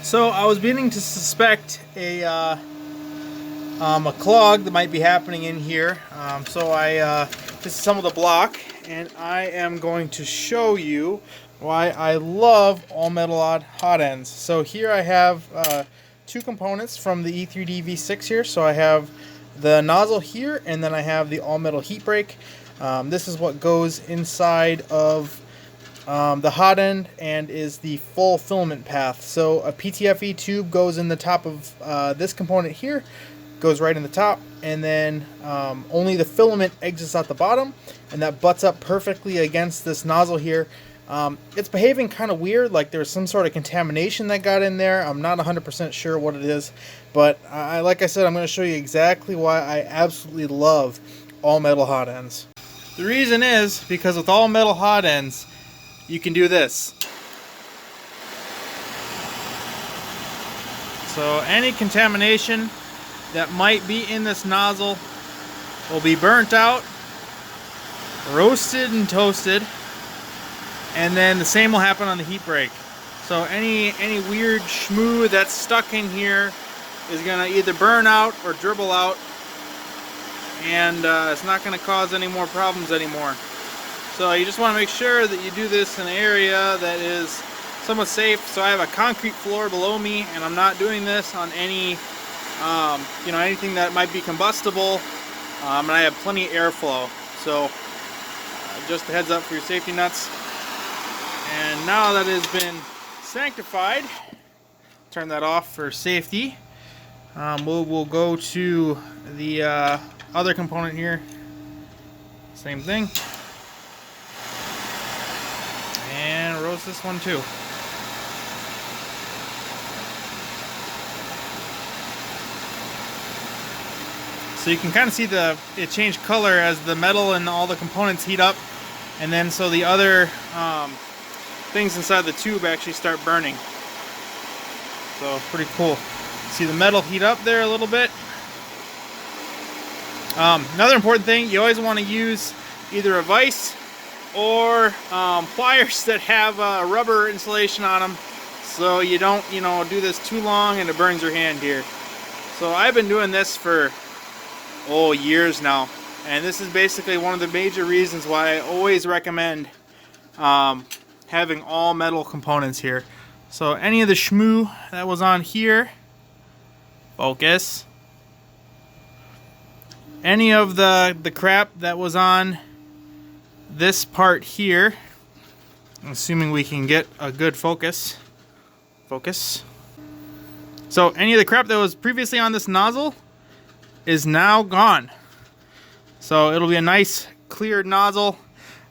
So I was beginning to suspect a clog that might be happening in here. This is some of the block, and I am going to show you why I love All Metal Hotends. So here I have two components from the E3D V6 here. So I have the nozzle here, and then I have the All Metal heat break. This is what goes inside of the hot end and is the full filament path. So a PTFE tube goes in the top of this component here, goes right in the top, and then only the filament exits out the bottom, and that butts up perfectly against this nozzle here. It's behaving kind of weird, like there's some sort of contamination that got in there. I'm not 100% sure what it is, but like I said, I'm going to show you exactly why I absolutely love All Metal Hotends. The reason is because with All Metal Hotends, you can do this. So any contamination that might be in this nozzle will be burnt out, roasted and toasted, and then the same will happen on the heat break. So any weird schmoo that's stuck in here is gonna either burn out or dribble out, and it's not gonna cause any more problems anymore. So you just want to make sure that you do this in an area that is somewhat safe. So I have a concrete floor below me, and I'm not doing this on any, anything that might be combustible, and I have plenty of airflow. So just a heads up for your safety nuts. And now that it has been sanctified, turn that off for safety. We'll go to the other component here. Same thing. And roast this one too. So you can kind of see it change color as the metal and all the components heat up, and then so the other things inside the tube actually start burning. So pretty cool. See the metal heat up there a little bit. Another important thing, you always want to use either a vise or pliers that have rubber insulation on them, so you don't do this too long and it burns your hand here. So I've been doing this for years now, and this is basically one of the major reasons why I always recommend having all metal components here. So any of the schmoo that was on here, focus, any of the crap that was on this part here, assuming we can get a good focus. So any of the crap that was previously on this nozzle is now gone. So it'll be a nice clear nozzle.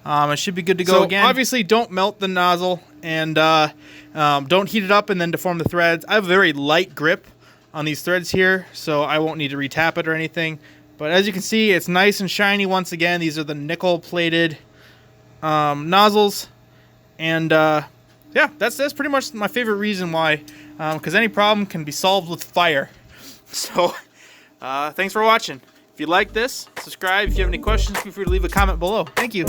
It should be good to go again. Obviously don't melt the nozzle, and don't heat it up and then deform the threads. I have a very light grip on these threads here, so I won't need to retap it or anything. But as you can see, it's nice and shiny once again. These are the nickel plated nozzles, and yeah, that's pretty much my favorite reason why, because any problem can be solved with fire. So thanks for watching. If you like this, subscribe. If you have any questions, feel free to leave a comment below. Thank you.